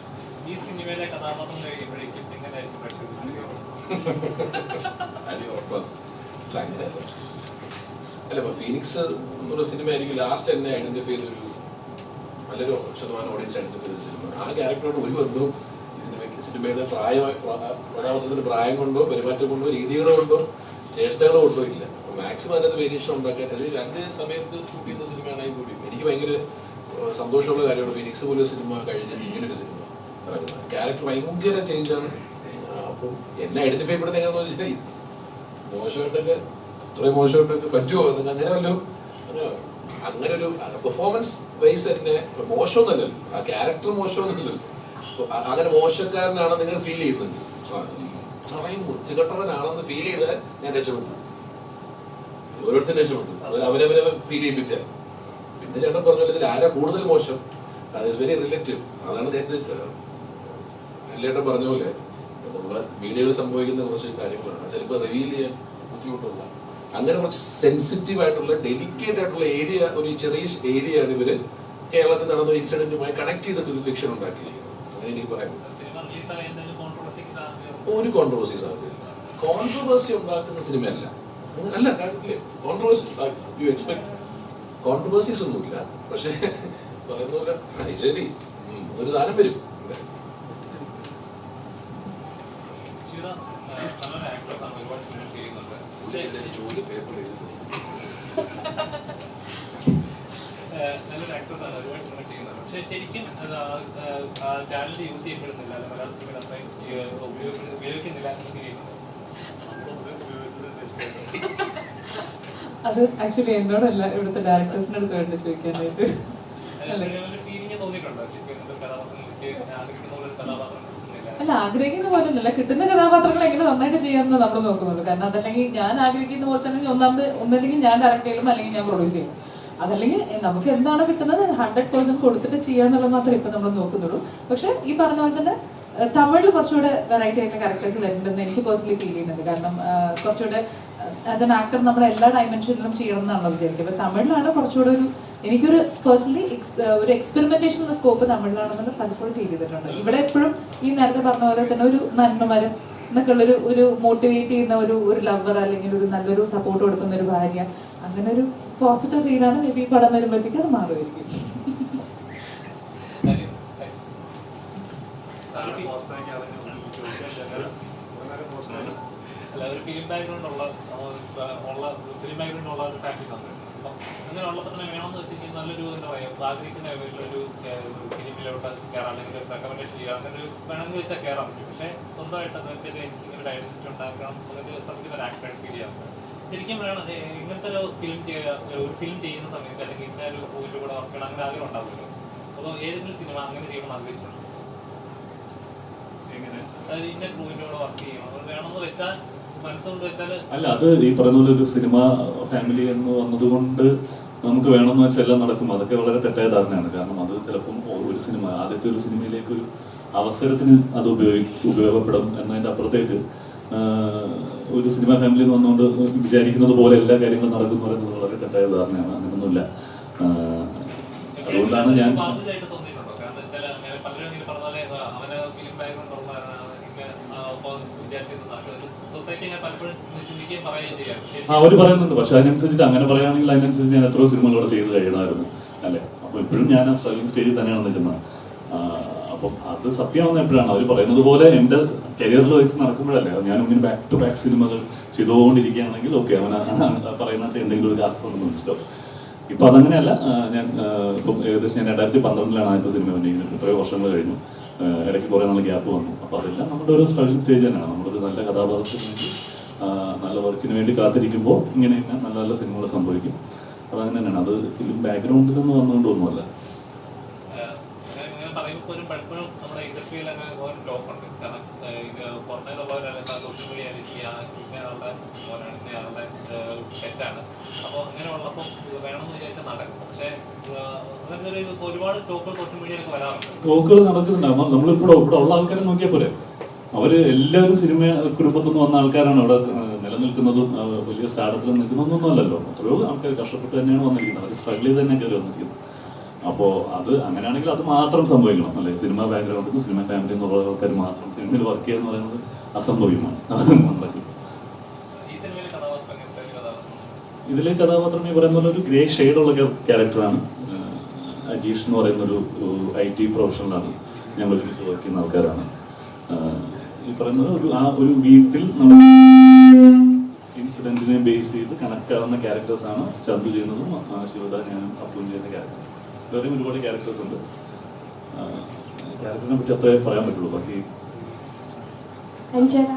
ഈ സിനിമയിലെ കഥാപാത്രം കഴിയുമ്പോഴേക്കും എങ്ങനെയായിരിക്കും അല്ല, ഫീനിക്സ് എന്നൊരു സിനിമ എനിക്ക് ലാസ്റ്റ് എന്നെ ഐഡന്റിഫൈ ചെയ്തൊരു നല്ലൊരു ശതമാനം ഓഡിയൻസ് ഐഡന്റിഫൈ ചെയ്ത സിനിമ. ആ ക്യാരക്ടറോട് ഒരു ബന്ധവും ഈ സിനിമയുടെ കഥാപാത്രത്തിന്റെ പ്രായം കൊണ്ടോ പെരുമാറ്റം കൊണ്ടോ രീതികൾ കൊണ്ടോ ചേഷ്ടകൾ കൊണ്ടോ ഇല്ല. മാക്സിമം അതിനകത്ത് വേരിയേഷൻ ഉണ്ടാക്കാൻ അത് 2 സമയത്ത് ഷൂട്ട് ചെയ്യുന്ന സിനിമയാണെങ്കിൽ കൂടി എനിക്ക് ഭയങ്കര സന്തോഷമുള്ള കാര്യമാണ്. ഫീനിക്സ് പോലൊരു സിനിമ കഴിഞ്ഞിട്ട് ഇങ്ങനൊരു സിനിമ ഇറങ്ങുന്നത്. ക്യാരക്ടർ ഭയങ്കര ചേഞ്ചാണ്. അപ്പം എന്നെ ഐഡന്റിഫൈ പെടുന്ന എങ്ങനെയാണെന്ന് വെച്ചാൽ മോശമായിട്ടൊക്കെ ഇത്രയും മോശമായിട്ടൊക്കെ പറ്റുമോ അങ്ങനെ വല്ലതും അങ്ങനെ ഒരു പെർഫോമൻസ് വൈസ് തന്നെ മോശമൊന്നുമല്ലല്ലോ, ആ ക്യാരക്ടർ മോശമൊന്നുമില്ലല്ലോ. അങ്ങനെ മോശക്കാരനാണെന്ന് നിങ്ങൾ ഫീൽ ചെയ്യുന്നുണ്ട്, ഇത്രയും ബുദ്ധികെട്ടവനാണെന്ന് ഫീൽ ചെയ്താൽ ഞാൻ രക്ഷപ്പെട്ടു. ഓരോരുത്തരും രക്ഷപ്പെട്ടു, അവരവരെ ഫീൽ ചെയ്യിപ്പിച്ചാൽ. പിന്നെ ചേട്ടൻ പറഞ്ഞ ഇതിൽ ആരാ കൂടുതൽ മോശം, അത് ഇസ് വെരി റിലേറ്റീവ്. അതാണ് നേരത്തെ ചേട്ടൻ പറഞ്ഞ പോലെ നമ്മളെ മീഡിയയിൽ സംഭവിക്കുന്ന കുറച്ച് കാര്യങ്ങളാണ് ചിലപ്പോൾ റിവീൽ ചെയ്യാൻ ബുദ്ധിമുട്ടുള്ള, അങ്ങനെ കുറച്ച് സെൻസിറ്റീവ് ആയിട്ടുള്ള ഡെലിക്കേറ്റ് ആയിട്ടുള്ള ഏരിയ, ഒരു ചെറിയ ഏരിയയാണ് ഇവര് കേരളത്തിൽ നടന്ന ഒരു ഇൻസിഡന്റുമായി കണക്ട് ചെയ്തിട്ട് ഒരു ഫിക്ഷൻ ഉണ്ടാക്കിയിരിക്കുന്നത്. അങ്ങനെ എനിക്ക് പറയാം. ഒരു കോൺട്രവേഴ്സി സാധ്യതയില്ല. കോൺട്രവേഴ്സി ഉണ്ടാക്കുന്ന സിനിമയല്ല അല്ല, കോൺട്രവേഴ്സി യു എക്സ്പെക്ട് കോൺട്രവേഴ്സീസ് ഒന്നുമില്ല. പക്ഷെ പറയുന്ന പോലെ ശരി ഒരു സാധനം വരും. നല്ലൊരു ആക്ട്രസ് ആണ്, ഒരുപാട് സിനിമ ചെയ്യുന്നത്. പക്ഷെ ശരിക്കും ടാലന്റ് യൂസ് ചെയ്യപ്പെടുന്നില്ല, മലയാള സിനിമയിൽ അത്രയും ഉപയോഗിക്കുന്നില്ല. അത് ആക്ച്വലി എന്നോടല്ല, ഇവിടുത്തെ ഡയറക്ടേഴ്സിന്റെ അടുത്ത് വേണ്ടി ചോദിക്കാനായിട്ട്. ഫീലിംഗ് തോന്നിയിട്ടുണ്ടോ കഥാപാത്രം? അല്ല, ആഗ്രഹിക്കുന്ന പോലെ അല്ല, കിട്ടുന്ന കഥാപാത്രങ്ങൾ എങ്ങനെ നന്നായിട്ട് ചെയ്യാമെന്ന് നമ്മൾ നോക്കുന്നത്. കാരണം അതല്ലെങ്കിൽ ഞാൻ ആഗ്രഹിക്കുന്ന പോലെ തന്നെ ഒന്നല്ലെങ്കിൽ ഞാൻ ഡയറക്ട് ചെയ്യലും അല്ലെങ്കിൽ ഞാൻ പ്രൊഡ്യൂസ് ചെയ്യും. അതല്ലെങ്കിൽ നമുക്ക് എന്താണ് കിട്ടുന്നത് 100% കൊടുത്തിട്ട് ചെയ്യാന്നുള്ളത് മാത്രമേ ഇപ്പൊ നമ്മൾ നോക്കുന്നുള്ളൂ. പക്ഷെ ഈ പറഞ്ഞ പോലെ തന്നെ തമിഴിൽ കുറച്ചുകൂടെ വെറൈറ്റി ആയിട്ടുള്ള ക്യാരക്ടേഴ്സ് വരുന്നുണ്ടെന്ന് എനിക്ക് പേഴ്സണലി ഫീൽ ചെയ്യുന്നുണ്ട്. കാരണം കുറച്ചുകൂടെ ആസ് എൻ ആക്ടർ നമ്മൾ എല്ലാ ഡയമെൻഷനിലും ചെയ്യണം എന്നാണല്ലോ വിചാരിക്കുക. അപ്പൊ തമിഴിലാണ് കുറച്ചുകൂടെ എനിക്കൊരു പേഴ്സണലി ഒരു എക്സ്പെരിമെന്റേഷൻ സ്കോപ്പ് തമിഴിലാണെന്നുള്ള പലപ്പോഴും ഫീൽ ചെയ്തിട്ടുണ്ട്. ഇവിടെ എപ്പോഴും ഈ നേരത്തെ പറഞ്ഞ പോലെ തന്നെ ഒരു നന്മമരം എന്നൊക്കെ ഉള്ളൊരു ഒരു മോട്ടിവേറ്റ് ചെയ്യുന്ന ഒരു ലവർ അല്ലെങ്കിൽ ഒരു നല്ലൊരു സപ്പോർട്ട് കൊടുക്കുന്ന ഒരു ഭാര്യ, അങ്ങനെ ഒരു പോസിറ്റീവ് ഫീലാണ് മേ ബി പടം വരുമ്പോഴത്തേക്ക് അത് മാറുമായിരിക്കും. ഒരു ഫിലിം ബാക്ക്ഗ്രൗണ്ട് ഉള്ള ഫിലിം ബാക്ക്ഗ്രൗണ്ട് ഉള്ള ഒരു ഫാമിലി കമ്പനി. അപ്പം അങ്ങനെ ഉള്ളപ്പോൾ തന്നെ വേണമെന്ന് വെച്ചിട്ടുണ്ടെങ്കിൽ നല്ലൊരു എന്താ പറയുക ആഗ്രഹിക്കുന്ന ഒരു ഫിലിമിലോട്ട് കയറാം, അല്ലെങ്കിൽ റെക്കമെൻഡേഷൻ ചെയ്യാം, അങ്ങനെ ഒരു വേണമെന്ന് വെച്ചാൽ കയറാൻ പറ്റും. പക്ഷേ സ്വന്തമായിട്ട് എന്ന് വെച്ചാൽ എനിക്ക് ഇങ്ങനെ ഒരു ഐഡന്റിറ്റി ഉണ്ടാക്കണം, അതിൻ്റെ സംബന്ധിച്ച് ഒരു ആക്ടറായിട്ട് ഫീൽ ചെയ്യാം. ശരിക്കും വേണം ഇങ്ങനത്തെ ഒരു ഫിലിം ചെയ്യുന്ന സമയത്ത് അല്ലെങ്കിൽ ഇങ്ങനെ ഒരു മൂവിൻ്റെ കൂടെ വർക്ക് ചെയ്യണം അങ്ങനെ ആഗ്രഹം ഉണ്ടാവുമല്ലോ. അപ്പോൾ ഏതെങ്കിലും സിനിമ അങ്ങനെ ചെയ്യണമെന്ന് ആഗ്രഹിച്ചിട്ടുണ്ട്? എങ്ങനെ അതായത് ഇന്ന മൂവിൻ്റെ കൂടെ വർക്ക് ചെയ്യണം വേണമെന്ന് വെച്ചാൽ മനസ്സുകൊണ്ട് വെച്ചാൽ അല്ല, അത് ഈ പറയുന്ന പോലെ ഒരു സിനിമ ഫാമിലി എന്ന് വന്നതുകൊണ്ട് നമുക്ക് വേണമെന്ന് വെച്ചാൽ എല്ലാം നടക്കും. അതൊക്കെ വളരെ തെറ്റായ ധാരണയാണ്. കാരണം അത് ചിലപ്പം ഒരു സിനിമ ആദ്യത്തെ ഒരു സിനിമയിലേക്ക് ഒരു അവസരത്തിന് അത് ഉപയോഗപ്പെടും എന്നതിൻ്റെ അപ്പുറത്തേക്ക് ഒരു സിനിമ ഫാമിലി എന്ന് വന്നുകൊണ്ട് വിചാരിക്കുന്നത് പോലെ എല്ലാ കാര്യങ്ങളും നടക്കുന്നു പറയുന്നത് വളരെ തെറ്റായ ധാരണയാണ്. അങ്ങനെയൊന്നുമില്ല. അതുകൊണ്ടാണ് ഞാൻ അവർ പറയുന്നുണ്ട്. പക്ഷെ അതിനനുസരിച്ചിട്ട് അങ്ങനെ പറയുകയാണെങ്കിൽ അതിനനുസരിച്ച് ഞാൻ എത്രയോ സിനിമകളോടെ ചെയ്ത് കഴിയണമായിരുന്നു അല്ലേ. അപ്പൊ ഇപ്പോഴും ഞാൻ ആ സ്ട്രഗിങ് സ്റ്റേജിൽ തന്നെയാണ് നിൽക്കുന്നത്. അപ്പം അത് സത്യമാവുന്ന എപ്പോഴാണ് അവർ പറയുന്നത് പോലെ എൻ്റെ കരിയറിൽ വയസ്സ് നടക്കുമ്പോഴല്ലേ. ഞാൻ ഇങ്ങനെ ബാക്ക് ടു ബാക്ക് സിനിമകൾ ചെയ്തുകൊണ്ടിരിക്കുകയാണെങ്കിൽ ഓക്കെ, അവൻ പറയുന്നത് എന്തെങ്കിലും ഒരു അർത്ഥമുണ്ടെന്ന് മനസ്സിലാവും. ഇപ്പം അതങ്ങനെയല്ല. ഞാൻ ഇപ്പം ഏകദേശം ഞാൻ 2012 ആദ്യത്തെ സിനിമ വന്നിരിക്കുന്നത്. എത്രയോ വർഷങ്ങൾ കഴിഞ്ഞു. ഇടയ്ക്ക് കുറേ നാൾ ഗ്യാപ്പ് വന്നു. അപ്പോൾ അതെല്ലാം നമ്മുടെ ഒരു സ്ട്രഗിളിംഗ് സ്റ്റേജ് തന്നെയാണ്. നമ്മളൊരു നല്ല കഥാപാത്രത്തിന് വേണ്ടി, നല്ല വർക്കിന് വേണ്ടി കാത്തിരിക്കുമ്പോൾ ഇങ്ങനെ നല്ല നല്ല സിനിമകൾ സംഭവിക്കും. അതങ്ങനെ തന്നെയാണ്. അത് ഫിലിം ബാക്ക്ഗ്രൗണ്ടിൽ നിന്ന് വന്നുകൊണ്ടൊന്നുമല്ല. പറയുമ്പോൾ ഒരു പലപ്പോഴും നമ്മുടെ ഇൻഡസ്ട്രിയിൽ അങ്ങനെ ഒരു ടോക്കുണ്ട്. കാരണം ഇത് പുറമേന്നുള്ളവരല്ല സോഷ്യൽ മീഡിയ ഇങ്ങനെയുള്ള ഇന്നയാളുടെ തെറ്റാണ്. അപ്പോൾ അങ്ങനെ ഉള്ളപ്പോൾ വേണമെന്ന് വിചാരിച്ചാൽ നടക്കും. പക്ഷേ അങ്ങനെ ഒരുപാട് ടോക്കുകൾ സോഷ്യൽ മീഡിയയിലൊക്കെ വരാറുണ്ട്. ടോക്കുകൾ നടക്കുന്നുണ്ടാകുമ്പോൾ നമ്മളിപ്പോൾ ഇവിടെ ഉള്ള ആൾക്കാരെ നോക്കിയാൽ പോരെ. അവർ എല്ലാവരും സിനിമ കുടുംബത്തിൽ നിന്ന് വന്ന ആൾക്കാരാണ് ഇവിടെ നിലനിൽക്കുന്നതും വലിയ സ്റ്റാർട്ടപ്പിൽ നിൽക്കുന്നതൊന്നും അല്ലല്ലോ. എത്രയോ ആൾക്കാർ കഷ്ടപ്പെട്ട് തന്നെയാണ് വന്നിരിക്കുന്നത്. അവർ സ്ട്രഗിൾ ചെയ്ത് തന്നെ കയറി വന്നിരിക്കുന്നത്. അപ്പോൾ അത് അങ്ങനെയാണെങ്കിൽ അത് മാത്രം സംഭവിക്കണം അല്ലേ. സിനിമ ബാക്ക്ഗ്രൗണ്ടിൽ നിന്ന് സിനിമ ഫാമിലി എന്നുള്ള ആൾക്കാർ മാത്രം സിനിമയിൽ വർക്ക് ചെയ്യുക എന്ന് പറയുന്നത് അസംഭവ്യമാണ്. ഇതിലെ കഥാപാത്രം ഈ പറയുന്ന പോലെ ഒരു ഗ്രേ ഷെയ്ഡുള്ള ക്യാരക്ടറാണ്. അജീഷ് എന്ന് പറയുന്ന ഒരു IT പ്രൊഫഷണലാണ്. ഞങ്ങൾ ഒരുമിച്ച് വർക്ക് ചെയ്യുന്ന ആൾക്കാരാണ്. ഈ പറയുന്നത് ഒരു വീട്ടിൽ ഇൻസിഡന്റിനെ ബേസ് ചെയ്ത് കണക്ട് ആവുന്ന ക്യാരക്ടേഴ്സാണ് ചന്തു ചെയ്യുന്നതും ശിവദ ഞാനും അപ്ലൂൺ ചെയ്യുന്ന ക്യാരക്ടേഴ്സ്. വേറെയും ഒരുപാട് ക്യാരക്ടേഴ്സ് ഉണ്ട്. ക്യാരക്ടറിനെ പറ്റി അത്രേ പറയാൻ പറ്റുള്ളൂ. ബാക്കി അഞ്ചേട്ടാ,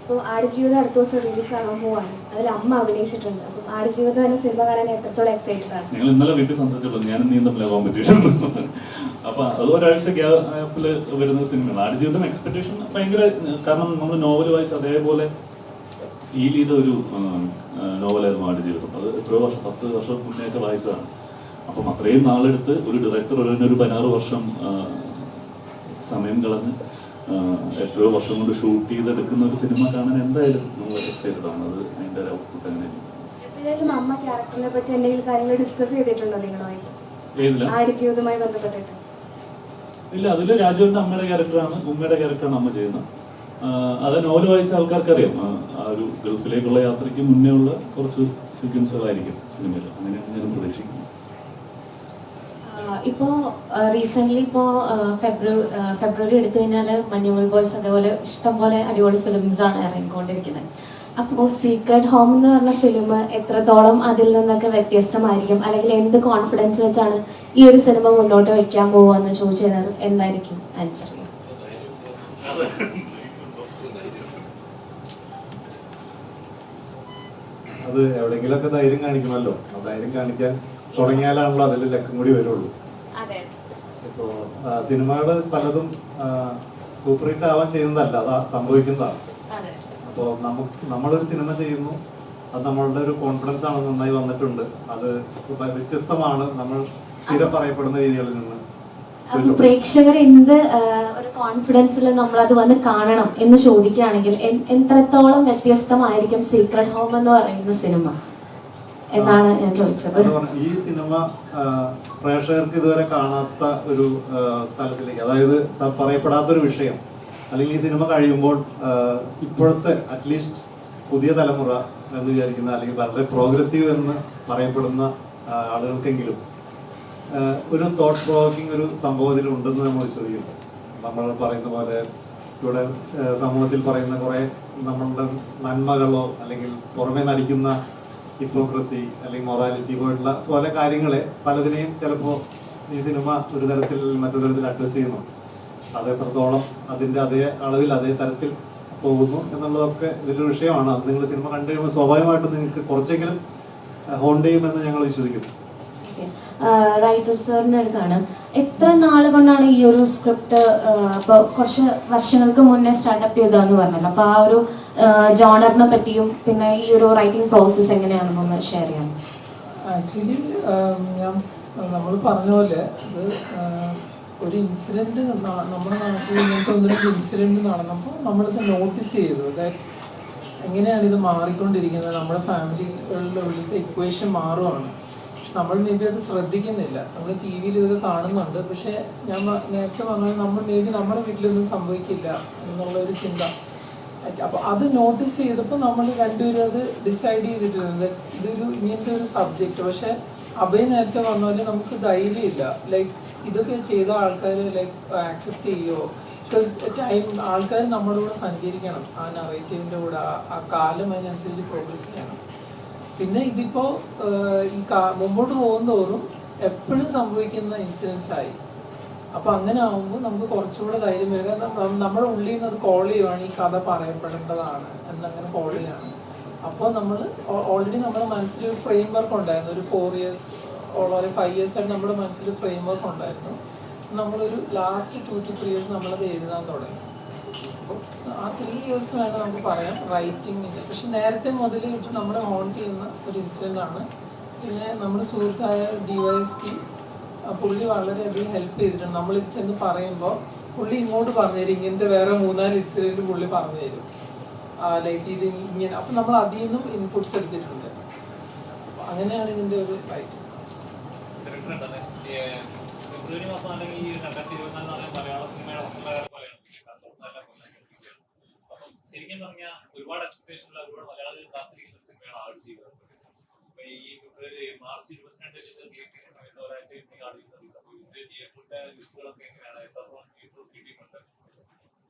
ഇപ്പോൾ ആടുജീവിതം അടുത്ത ദിവസം റിലീസ് ആകാൻ പോവാണ്. അതിൽ അമ്മ അഭിനയിച്ചിട്ടുണ്ട്. അപ്പം ആടുജീവിതം എന്ന സിനിമ കാണാൻ എത്രത്തോളം എക്സൈറ്റഡ് ആണ്? ഞങ്ങൾ ഇന്നലെ വീട്ടിൽ സംസാരിച്ചുള്ളൂ. ഞാനും നീ തമ്മിൽ കോമ്പറ്റീഷൻ. അപ്പൊ അത് ഒരാഴ്ച ഗ്യാപ്പിൽ വരുന്ന സിനിമയാണ്. ആടുജീവിതം എക്സ്പെക്ടേഷൻ ഭയങ്കര, കാരണം നമ്മൾ നോവൽ വായിച്ച് അതേപോലെ ഫീൽ ചെയ്ത ഒരു നോവലായിരുന്നു ആടുജീവിതം. അത് എത്രയോ വർഷം, 10 വർഷം മുന്നേയൊക്കെ വായിച്ചതാണ്. അപ്പം അത്രയും നാളെടുത്ത് ഒരു ഡയറക്ടർ ഒരു 16 വർഷം സമയം കളഞ്ഞ് എത്രയോ വർഷം കൊണ്ട് ഷൂട്ട് ചെയ്തെടുക്കുന്ന ഒരു സിനിമ കാണാൻ എന്തായാലും നമ്മൾ എക്സൈറ്റഡ് ആണ്. അത് അതിൻ്റെ ഒരു ഔട്ട്പുട്ട് അങ്ങനെ. അമ്മ ക്യാരക്ടറിനെ പറ്റി എന്തെങ്കിലും കാര്യങ്ങൾ ഡിസ്കസ് ചെയ്തിട്ടുണ്ടോ നിങ്ങളുമായിട്ട്? ഏതില്ല? ആടുജീവിതവുമായി ബന്ധപ്പെട്ടിട്ട് ഇല്ല. അതിൽ രാജുവിന്റെ അമ്മയുടെ ക്യാരക്ടറാണ്, ഉമ്മയുടെ ക്യാരക്ടറാണ് അമ്മ ചെയ്യുന്നത്. അത് നോവൽ വായിച്ച ആൾക്കാർക്ക് അറിയാം. ആ ഒരു ഗൾഫിലേക്കുള്ള യാത്രയ്ക്ക് മുന്നേ ഉള്ള കുറച്ച് സീക്വൻസുകളായിരിക്കും സിനിമയിൽ. അങ്ങനെയാണ് ഞാൻ പ്രതീക്ഷിക്കുന്നത്. ഇപ്പോൾ റീസെൻ്റ്ലി ഇപ്പോൾ ഫെബ്രുവരി എടുത്തു കഴിഞ്ഞാൽ മഞ്ഞുമൽ ബോയ്സ് അതേപോലെ ഇഷ്ടംപോലെ അടിപൊളി ഫിലിംസാണ് ഇറങ്ങിക്കൊണ്ടിരിക്കുന്നത്. അപ്പോൾ സീക്രട്ട് ഹോം എന്ന് പറഞ്ഞ ഫിലിം എത്രത്തോളം അതിൽ നിന്നൊക്കെ വ്യത്യസ്തമായിരിക്കും, അല്ലെങ്കിൽ എന്ത് കോൺഫിഡൻസ് വെച്ചാണ് ഈ ഒരു സിനിമ മുന്നോട്ട് വയ്ക്കാൻ പോവുക എന്ന് ചോദിച്ചാൽ എന്തായിരിക്കും ആൻസർ? അത് എവിടെയെങ്കിലൊക്കെ ധൈര്യം കാണിക്കണമല്ലോ. ആ ധൈര്യം കാണിക്കാൻ തുടങ്ങിയാലാണല്ലോ അതിൽ ലക്കം കൂടി വരുള്ളൂ. ഇപ്പോ സിനിമകൾ പലതും സൂപ്പർ ഹിറ്റ് ആവാൻ ചെയ്യുന്നതല്ല, അത് സംഭവിക്കുന്നതാണ്. അപ്പോൾ നമ്മളൊരു സിനിമ ചെയ്യുന്നു, അത് നമ്മളുടെ ഒരു കോൺഫിഡൻസ് ആണ്, നന്നായി വന്നിട്ടുണ്ട്, അത് വ്യത്യസ്തമാണ് നമ്മൾ സ്ഥിരം പറയപ്പെടുന്ന രീതികളിൽ നിന്ന്. പ്രേക്ഷകർ എന്ത് ഒരു കോൺഫിഡൻസിൽ നമ്മളത് വന്ന് കാണണം എന്ന് ചോദിക്കുകയാണെങ്കിൽ എത്രത്തോളം വ്യത്യസ്തമായിരിക്കും സീക്രട്ട് ഹോം എന്ന് പറയുന്ന സിനിമ എന്നാണ് ഞാൻ ചോദിച്ചത്. ഈ സിനിമ പ്രേക്ഷകർക്ക് ഇതുവരെ കാണാത്ത ഒരു തലത്തിലേക്ക്, അതായത് പറയപ്പെടാത്തൊരു വിഷയം, അല്ലെങ്കിൽ ഈ സിനിമ കഴിയുമ്പോൾ ഇപ്പോഴത്തെ അറ്റ്ലീസ്റ്റ് പുതിയ തലമുറ എന്ന് വിചാരിക്കുന്ന, അല്ലെങ്കിൽ വളരെ പ്രോഗ്രസീവ് എന്ന് പറയപ്പെടുന്ന ആളുകൾക്കെങ്കിലും ഒരു തോട്ട് പ്രൊവോക്കിംഗ് ഒരു സംഭവത്തിൽ ഉണ്ടെന്ന് നമ്മൾ വിശ്വസിക്കുന്നു. നമ്മൾ പറയുന്ന പോലെ ഇവിടെ സമൂഹത്തിൽ പറയുന്ന കുറെ നമ്മളുടെ നന്മകളോ അല്ലെങ്കിൽ പുറമെ നടിക്കുന്ന ഹിപ്പോക്രസി അല്ലെങ്കിൽ മൊറാലിറ്റി പോയിട്ടുള്ള പോലെ കാര്യങ്ങളെ പലതിനെയും ചിലപ്പോൾ ഈ സിനിമ ഒരു തരത്തിൽ മറ്റൊരു തരത്തിൽ അഡ്രസ് ചെയ്യുന്നു. അത് എത്രത്തോളം അതിൻ്റെ അതേ അളവിൽ അതേ തരത്തിൽ പോകുന്നു എന്നുള്ളതൊക്കെ ഇതിലൊരു വിഷയമാണ്. അത് നിങ്ങൾ സിനിമ കണ്ടു കഴിയുമ്പോൾ സ്വാഭാവികമായിട്ടും നിങ്ങൾക്ക് കുറച്ചെങ്കിലും ഹോണ്ട് ചെയ്യുമെന്ന് ഞങ്ങൾ വിശ്വസിക്കുന്നു. റൈറ്റർ സാറിൻ്റെ അടുത്താണ്, എത്ര നാൾ കൊണ്ടാണ് ഈ ഒരു സ്ക്രിപ്റ്റ് ഇപ്പോൾ കുറച്ച് വർഷങ്ങൾക്ക് മുന്നേ സ്റ്റാർട്ടപ്പ് ചെയ്തതെന്ന് പറഞ്ഞല്ലോ, അപ്പോൾ ആ ഒരു ജോണറിനെ പറ്റിയും പിന്നെ ഈ ഒരു റൈറ്റിംഗ് പ്രോസസ്സ് എങ്ങനെയാണെന്നൊന്ന് ഷെയർ ചെയ്യാം. ആക്ച്വലി നമ്മൾ പറഞ്ഞ പോലെ ഇത് ഒരു ഇൻസിഡൻറ്റ് നമ്മുടെ നാട്ടിൽ ഇങ്ങനത്തെ 1-2 ഇൻസിഡൻറ്റ് നടന്നപ്പോൾ നമ്മളിത് നോട്ടീസ് ചെയ്തു. ദാറ്റ് എങ്ങനെയാണ് ഇത് മാറിക്കൊണ്ടിരിക്കുന്നത്, നമ്മുടെ ഫാമിലികളുടെ ഉള്ളിലത്തെ ഇക്വേഷൻ മാറുകയാണ്. നമ്മൾ മേ ബി അത് ശ്രദ്ധിക്കുന്നില്ല. നമ്മൾ TV ഇതൊക്കെ കാണുന്നുണ്ട്, പക്ഷേ ഞാൻ നേരത്തെ പറഞ്ഞത് നമ്മൾ മേ ബി നമ്മുടെ വീട്ടിലൊന്നും സംഭവിക്കില്ല എന്നുള്ളൊരു ചിന്ത. അപ്പോൾ അത് നോട്ടീസ് ചെയ്തപ്പോൾ നമ്മൾ രണ്ടുപേരും അത് ഡിസൈഡ് ചെയ്തിട്ടുണ്ട് ഇതൊരു ഇങ്ങനത്തെ ഒരു സബ്ജക്റ്റ്. പക്ഷേ അഭയ് നേരത്തെ പറഞ്ഞ പോലെ നമുക്ക് ധൈര്യമില്ല, ലൈക്ക് ഇതൊക്കെ ചെയ്ത ആൾക്കാർ ലൈക്ക് ആക്സെപ്റ്റ് ചെയ്യുമോ, ബിക്കോസ് ടൈം ആൾക്കാർ നമ്മുടെ കൂടെ സഞ്ചരിക്കണം, ആ നറേറ്റീവിൻ്റെ കൂടെ ആ കാലം അതിനനുസരിച്ച് പ്രോഗ്രസ് ചെയ്യണം. പിന്നെ ഇതിപ്പോൾ മുമ്പോട്ട് പോകുന്തോറും എപ്പോഴും സംഭവിക്കുന്ന ഇൻസിഡൻസ് ആയി. അപ്പോൾ അങ്ങനെ ആകുമ്പോൾ നമുക്ക് കുറച്ചുകൂടെ ധൈര്യം വരിക. നമ്മുടെ ഉള്ളിൽ നിന്ന് അത് കോൾ ചെയ്യുവാണ്, ഈ കഥ പറയപ്പെടേണ്ടതാണ് എന്നങ്ങനെ കോൾ ചെയ്യാണ്. അപ്പോൾ നമ്മൾ ഓൾറെഡി നമ്മുടെ മനസ്സിൽ ഒരു ഫ്രെയിം വർക്ക് ഉണ്ടായിരുന്നു. ഒരു 4 years ഓളോ 5 years ആയിട്ട് നമ്മുടെ മനസ്സിൽ ഫ്രെയിം വർക്ക് ഉണ്ടായിരുന്നു. നമ്മളൊരു ലാസ്റ്റ് 2 to 3 years നമ്മളത് എഴുതാൻ തുടങ്ങി. അപ്പോൾ ആ 3 years വേണം നമുക്ക് പറയാം റൈറ്റിങ്ങിന്. പക്ഷെ നേരത്തെ മുതൽ ഇത് നമ്മളെ ഹോൺ ചെയ്യുന്ന ഒരു ഇൻസിഡൻ്റ് ആണ്. പിന്നെ നമ്മുടെ സുഹൃത്തായ DYSP പുള്ളി വളരെയധികം ഹെൽപ്പ് ചെയ്തിട്ടുണ്ട്. നമ്മളിത് ചെന്ന് പറയുമ്പോൾ പുള്ളി ഇങ്ങോട്ട് പറഞ്ഞുതരും, ഇങ്ങനത്തെ വേറെ 3-4 ഇൻസിഡൻറ്റ് പുള്ളി പറഞ്ഞു തരും, ലൈക്ക് ഇത് ഇങ്ങനെ. അപ്പം നമ്മൾ അതിൽ നിന്നും ഇൻപുട്സ് എടുത്തിട്ടുണ്ട്. അപ്പം അങ്ങനെയാണ് ഇതിൻ്റെ ഒരു റൈറ്റിംഗ്. ഫെബ്രുവരി മാസമാണെങ്കിൽ ഈ 2024 മലയാള സിനിമയുടെ അപ്പം ശരിക്കും പറഞ്ഞാൽ ഒരുപാട് എക്സ്പെക്ടേഷനുള്ള ഒരുപാട് മലയാളികൾ കാത്തിരിക്കുന്ന സിനിമയാണ് ആഡ് ചെയ്തത്. അപ്പൊ ഈ ഫെബ്രുവരി മാർച്ച് 22 റിലീസ് ചെയ്യുന്ന സമയത്ത് ഒരാഴ്ച ആഡ് ചെയ്തത്. അപ്പോൾ ഇതിന്റെ തിയേറ്ററിന്റെ ലിസ്റ്റുകളൊക്കെ എങ്ങനെയാണ്? എത്രത്തോളം തിയേറ്റർ കിട്ടിയിട്ടുണ്ട്?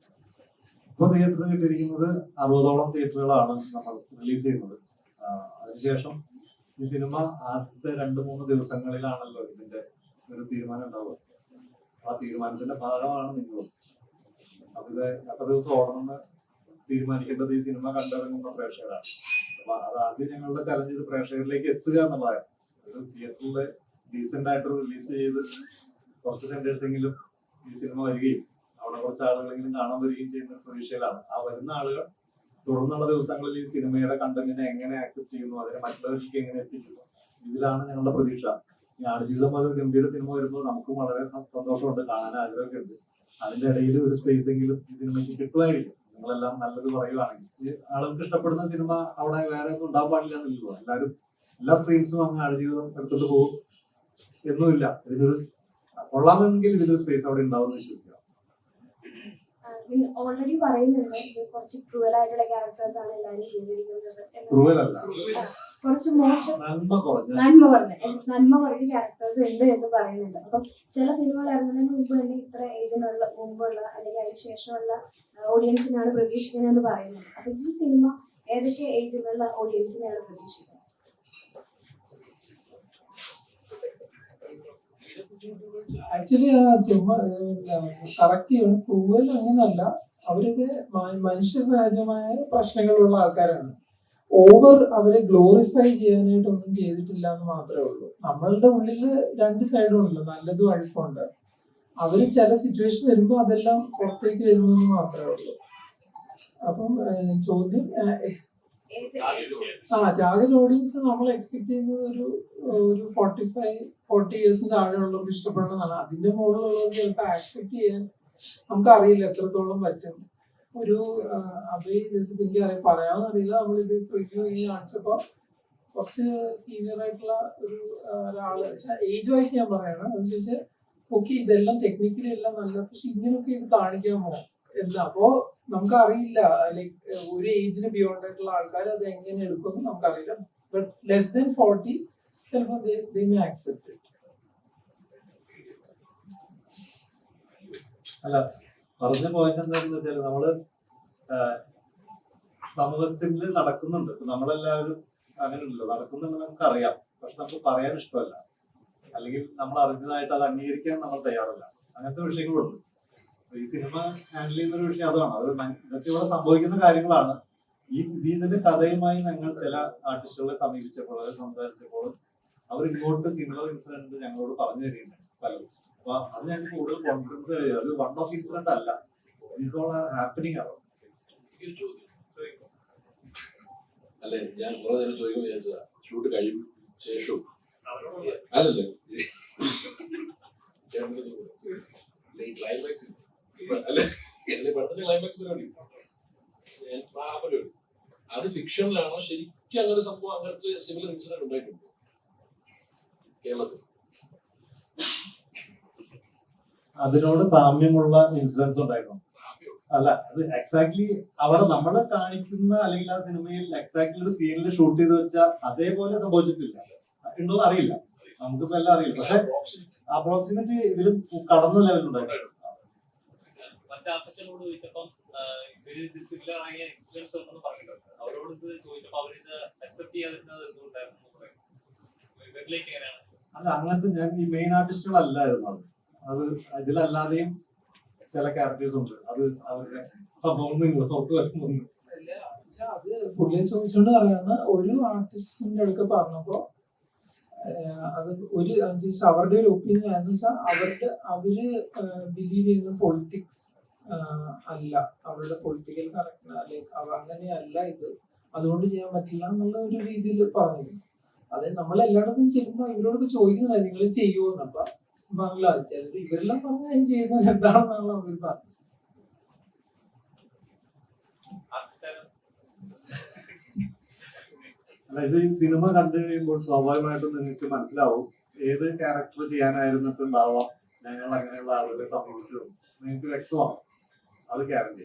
ഇപ്പോൾ തിയേറ്ററിൽ കിട്ടിയിരിക്കുന്നത് 60ഓളം തിയേറ്ററുകളാണ് നമ്മൾ റിലീസ് ചെയ്യുന്നത്. അതിനുശേഷം ഈ സിനിമ ആദ്യത്തെ 2-3 ദിവസങ്ങളിലാണല്ലോ ഇതിന്റെ ഒരു തീരുമാനം ഉണ്ടാവുക. ആ തീരുമാനത്തിന്റെ ഭാഗമാണ് നിങ്ങളും. അതിൽ എത്ര ദിവസം ഓടണമെന്ന് തീരുമാനിക്കേണ്ടത് ഈ സിനിമ കണ്ടിറങ്ങുന്ന പ്രേക്ഷകരാണ്. അപ്പൊ അത് ആദ്യം ഞങ്ങളുടെ ചലഞ്ച് ചെയ്ത് പ്രേക്ഷകരിലേക്ക് എത്തുക എന്നുള്ളതാണ്. ഒരു തിയേറ്ററിൽ ഡീസെന്റ് ആയിട്ട് റിലീസ് ചെയ്ത് കുറച്ച് സെന്റേഴ്സെങ്കിലും ഈ സിനിമ വരികയും അവിടെ കുറച്ച് ആളുകളെങ്കിലും കാണാൻ വരികയും ചെയ്യുന്ന പ്രതീക്ഷയിലാണ്. ആ വരുന്ന ആളുകൾ തുടർന്നുള്ള ദിവസങ്ങളിൽ ഈ സിനിമയുടെ കണ്ടന്റിനെ എങ്ങനെ ആക്സെപ്റ്റ് ചെയ്യുന്നു, അതിനെ മറ്റുള്ളവർക്ക് എങ്ങനെ എത്തിക്കുന്നു, ഇതിലാണ് ഞങ്ങളുടെ പ്രതീക്ഷ. ഈ ആടുജീവിതം പോലെ ഒരു ഗംഭീര സിനിമ വരുമ്പോൾ നമുക്കും വളരെ സന്തോഷമുണ്ട്, കാണാൻ ആഗ്രഹമൊക്കെ ഉണ്ട്. അതിന്റെ ഇടയിൽ ഒരു സ്പേസ് എങ്കിലും ഈ സിനിമയ്ക്ക് കിട്ടുമായിരിക്കും. നിങ്ങളെല്ലാം നല്ലത് പറയുവാണെങ്കിൽ ഈ ആളുകൾക്ക് ഇഷ്ടപ്പെടുന്ന സിനിമ അവിടെ വേറെ ഒന്നും ഉണ്ടാവാൻ പാടില്ല എന്നില്ലല്ലോ. എല്ലാവരും എല്ലാ സ്ക്രീൻസും അങ്ങ് ആടുജീവിതം എടുത്തിട്ട് പോകും എന്നുമില്ല. ഇതിനൊരു കൊള്ളാമെങ്കിൽ ഇതിലൊരു സ്പേസ് അവിടെ ഉണ്ടാവും എന്ന് വിശ്വസിക്കാം. ഓൾറെഡി പറയുന്നുണ്ട് ഇത് കുറച്ച് ക്രൂവൽ ആയിട്ടുള്ള ക്യാരക്ടേഴ്സ് ആണ് എല്ലാവരും ചെയ്തിരിക്കുന്നത്. ക്രൂവലല്ല, കുറച്ച് മോശം നന്മ കുറഞ്ഞ ക്യാരക്ടേഴ്സ് ഉണ്ട് എന്ന് പറയുന്നുണ്ട്. അപ്പം ചില സിനിമകൾ ഇറങ്ങുന്നതിന് മുമ്പ് തന്നെ ഇത്ര ഏജിനുള്ള മുമ്പുള്ള അല്ലെങ്കിൽ അതിന് ശേഷമുള്ള ഓഡിയൻസിനാണ് പ്രതീക്ഷിക്കുന്നതെന്ന് പറയുന്നത്. അപ്പൊ ഈ സിനിമ ഏതൊക്കെ ഏജിലുള്ള ഓഡിയൻസിനെയാണ് പ്രതീക്ഷിക്കുന്നത്? ആക്ച്വലി ആ സിനിമ കറക്റ്റ് ചെയ്യണം. ക്രൂവൽ അങ്ങനല്ല, അവരൊക്കെ മനുഷ്യ സഹജമായ പ്രശ്നങ്ങളുള്ള ആൾക്കാരാണ്. ഓവർ അവരെ ഗ്ലോറിഫൈ ചെയ്യാനായിട്ടൊന്നും ചെയ്തിട്ടില്ല എന്ന് മാത്രമേ ഉള്ളൂ. നമ്മളുടെ ഉള്ളിൽ 2 സൈഡും ഉണ്ടല്ലോ, നല്ലതും അഴുക്കുണ്ട്. അവര് ചില സിറ്റുവേഷൻ വരുമ്പോൾ അതെല്ലാം പുറത്തേക്ക് വരുന്നെന്ന് മാത്രമേ ഉള്ളൂ. അപ്പം ചോദ്യം ടാർഗറ്റ് ഓഡിയൻസ് നമ്മൾ എക്സ്പെക്ട് ചെയ്യുന്നത് ഒരു 45-40 years താഴെയുള്ളവർക്ക് ഇഷ്ടപ്പെടണമെന്നാണ്. അതിന്റെ മുകളിലുള്ളവർക്ക് ചിലപ്പോൾ ആക്സെപ്റ്റ് ചെയ്യാൻ നമുക്കറിയില്ല എത്രത്തോളം പറ്റും. ഒരു എനിക്ക് പറയാമെന്നറിയില്ല. നമ്മളിത് പ്രിവ്യൂ ചെയ്ത് കാണിച്ചപ്പോൾ കുറച്ച് സീനിയർ ആയിട്ടുള്ള ഒരാള് ഏജ് വൈസ് ഞാൻ പറയണം. എന്ന് ചോദിച്ചാൽ ഓക്കെ ഇതെല്ലാം ടെക്നിക്കലി എല്ലാം നല്ല, പക്ഷെ ഇങ്ങനെയൊക്കെ ഇത് കാണിക്കാമോ എന്ന്. അപ്പോ നമുക്കറിയില്ല, ലൈക്ക് ഒരു ഏജിന് ബിയോണ്ട് ആയിട്ടുള്ള ആൾക്കാർ അത് എങ്ങനെ എടുക്കുമെന്ന് നമുക്കറിയില്ല. ബട്ട് ലെസ് ദാൻ 40 ചിലപ്പോൾ they may accept it. അല്ല, പറഞ്ഞ പോയിന്റ് എന്താണെന്ന് വെച്ചാൽ നമ്മള് സമൂഹത്തിൽ നടക്കുന്നുണ്ട്. നമ്മളെല്ലാവരും അങ്ങനെ ഉണ്ടല്ലോ, നടക്കുന്നുണ്ട് നമുക്കറിയാം. പക്ഷെ നമുക്ക് പറയാൻ ഇഷ്ടമല്ല, അല്ലെങ്കിൽ നമ്മൾ അറിഞ്ഞതായിട്ട് അത് അംഗീകരിക്കാൻ നമ്മൾ തയ്യാറല്ല. അങ്ങനത്തെ വിഷയങ്ങളുണ്ട്. ഈ സിനിമ ഹാൻഡിൽ ചെയ്യുന്ന ഒരു വിഷയം അതാണ്. അത് ഇതൊക്കെ ഇവിടെ സംഭവിക്കുന്ന കാര്യങ്ങളാണ്. ഇതിന്റെ കഥയുമായി ഞങ്ങൾ ചില ആർട്ടിസ്റ്റുകളെ സമീപിച്ചപ്പോൾ, സംസാരിച്ചപ്പോൾ അവർ ഇങ്ങോട്ട് സിമിലർ ഇൻസിഡന്റ് ഞങ്ങളോട് പറഞ്ഞു തരുന്നുണ്ട് പലരും. അപ്പൊ അത് ഞങ്ങൾക്ക് കൂടുതൽ കോൺഫിഡൻസ് തരിക. അത് വൺ ഓഫ് ഇൻസിഡന്റ് അല്ല, ദീസ് ഓൾ ആർ ഹാപ്പനിങ് ആണ്. അല്ലെ, ഞാൻ കുറെ നേരം ചോദിക്കുമ്പോൾ വിചാരിച്ചതാ ഷൂട്ട് കഴിയും ശേഷവും അല്ലല്ലേ ക്ലൈമാക്സ് അല്ലെ, പടത്തിന്റെ ക്ലൈമാക്സ് പരിപാടി അത് ഫിക്ഷനിലാണോ ശരിക്കും അങ്ങനെ സംഭവം? അങ്ങനത്തെ സിമിലർ ഇൻസിഡന്റ് ഉണ്ടായിട്ടുണ്ടോ കേരളത്തിൽ? അതിനോട് സാമ്യമുള്ള ഇൻസിഡൻസ് ഉണ്ടായിരുന്നു. അല്ല, അത് എക്സാക്ട്ലി അവിടെ നമ്മളെ കാണിക്കുന്ന അല്ലെങ്കിൽ ആ സിനിമയിൽ എക്സാക്ട്ലി ഒരു സീനിൽ ഷൂട്ട് ചെയ്ത് വെച്ചാൽ അതേപോലെ സംഭവിച്ചിട്ടില്ല. ഉണ്ടോന്ന് അറിയില്ല, നമുക്കിപ്പോ എല്ലാം അറിയില്ല. പക്ഷെ അപ്രോക്സിമേറ്റ് ഇതിലും കടന്ന ലെവലുണ്ടായിരുന്നു. മറ്റേ ആർട്ടിസ്റ്റുകളോട് ചോദിച്ചപ്പം ഇവര് ഇതിൽ സിമിലർ ആയ ഇൻസിഡൻസ് ഉണ്ടെന്ന് പറഞ്ഞിട്ടുണ്ട്. അവരോട് ഇത് ചോദിച്ചപ്പോൾ അവരിത് അക്സെപ്റ്റ് ചെയ്യാതിരുന്നത് എന്തുകൊണ്ടായിരുന്നു പറയുന്നത്? ഇവരിലേക്ക് എങ്ങനെയാണ്? അല്ല, അങ്ങനത്തെ ഞാൻ ഈ മെയിൻ ആർട്ടിസ്റ്റുകളല്ലായിരുന്നു അത് ഇതിലല്ലാതെയും ചില ക്യാരക്ടേഴ്സ് ഉണ്ട്. അത് അവരുടെ സംഭവം പുറത്ത് വരുമ്പോൾ അത് പുള്ളിയെ ചോദിച്ചോണ്ട് പറയാണ്, ഒരു ആർട്ടിസ്റ്റിന്റെ അടുത്ത് പറഞ്ഞപ്പോ അത് ഒരു അവരുടെ ഒരു ഒപ്പീനിയൻ ആണെന്ന് വെച്ചാൽ അവര് ബിലീവ് ചെയ്യുന്ന പൊളിറ്റിക്സ് അല്ല, അവരുടെ പൊളിറ്റിക്കൽ കറക്റ്റ് അല്ലെങ്കിൽ അങ്ങനെയല്ല ഇത്, അതുകൊണ്ട് ചെയ്യാൻ പറ്റില്ല എന്നുള്ള ഒരു രീതിയിൽ പറഞ്ഞു. അതായത് നമ്മൾ എല്ലായിടത്തും ചെല്ലുമ്പോ ഇവരോടൊക്കെ ചോദിക്കുന്നില്ല നിങ്ങൾ ചെയ്യുമോന്ന്. അപ്പൊ പറഞ്ഞില്ല, ചിലർ ഇവരെല്ലാം പറഞ്ഞ ചെയ്യുന്നത് എന്താണെന്നാണ് അവർ പറഞ്ഞത്. അതായത് ഈ സിനിമ കണ്ടു കഴിയുമ്പോൾ സ്വാഭാവികമായിട്ടും നിങ്ങൾക്ക് മനസ്സിലാവും ഏത് ക്യാരക്ടർ ചെയ്യാനായിരുന്നിട്ടുണ്ടാവാം ഞങ്ങൾ അങ്ങനെയുള്ള ആളുകളെ സമീപിച്ചതും നിങ്ങൾക്ക് വ്യക്തമാവും. അത് ഗ്യാരണ്ടി.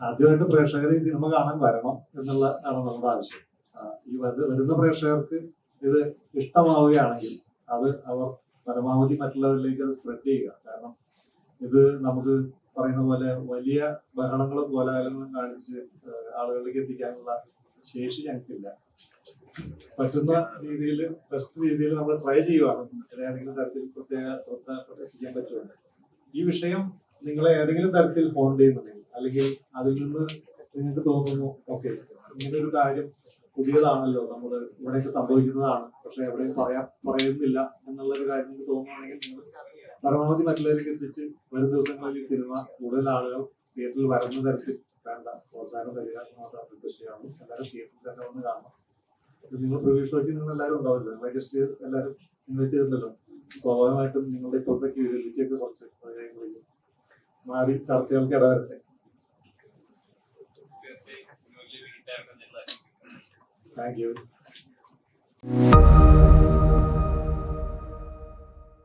ആദ്യമായിട്ട് പ്രേക്ഷകർ ഈ സിനിമ കാണാൻ വരണം എന്നുള്ളതാണ് നമ്മുടെ ആവശ്യം. ഈ വരുന്ന പ്രേക്ഷകർക്ക് ഇത് ഇഷ്ടമാവുകയാണെങ്കിൽ അത് അവർ പരമാവധി മറ്റുള്ളവരിലേക്ക് അത് സ്പ്രെഡ് ചെയ്യുക. കാരണം ഇത് നമുക്ക് പറയുന്ന പോലെ വലിയ ബഹളങ്ങളും കോലാഹലങ്ങളും കാണിച്ച് ആളുകളിലേക്ക് എത്തിക്കാനുള്ള ശേഷി ഞങ്ങൾക്കില്ല. പറ്റുന്ന രീതിയിൽ ബെസ്റ്റ് രീതിയിൽ നമ്മൾ ട്രൈ ചെയ്യുവാണ്. ഏതെങ്കിലും തരത്തിൽ പ്രത്യേക ശ്രദ്ധ പ്രദർശിക്കാൻ പറ്റുമോ? ഈ വിഷയം നിങ്ങളെ ഏതെങ്കിലും തരത്തിൽ ഫോൺ ചെയ്യുന്നുണ്ടെങ്കിൽ അല്ലെങ്കിൽ അതിൽ നിന്ന് നിങ്ങൾക്ക് തോന്നുന്നു ഓക്കെ ഇങ്ങനെ ഒരു കാര്യം പുതിയതാണല്ലോ, നമ്മൾ ഇവിടെയൊക്കെ സംഭവിക്കുന്നതാണ് പക്ഷെ എവിടെയും പറയുന്നില്ല എന്നുള്ളൊരു കാര്യം നിങ്ങൾക്ക് തോന്നുകയാണെങ്കിൽ നിങ്ങൾ പരമാവധി മറ്റുള്ളവർക്ക് എത്തിച്ച് വരും ദിവസങ്ങളിൽ സിനിമ കൂടുതൽ ആളുകൾ തിയേറ്ററിൽ വരുന്ന തരത്തിൽ വേണ്ട പ്രോത്സാഹനം തരിക മാത്രം റിക്വസ്റ്റ് ചെയ്യാവുള്ളൂ. എല്ലാവരും തിയേറ്ററിൽ തന്നെ വന്ന് കാണണം. നിങ്ങൾ പ്രിവ്യൂ ഷോയ്ക്ക് നിങ്ങൾ എല്ലാവരും ഉണ്ടാവില്ല, നിങ്ങളെ ഗസ്റ്റ് എല്ലാവരും ഇൻവൈറ്റ് ചെയ്തിട്ടുണ്ടല്ലോ. സ്വാഭാവികമായിട്ടും നിങ്ങളുടെ ഇപ്പോഴത്തെ ക്യൂരിയോസിറ്റി ഒക്കെ കുറച്ച് കാര്യങ്ങളിലേക്ക് മാറി ചർച്ചകൾക്ക് ഇടവരട്ടെ. Thank you.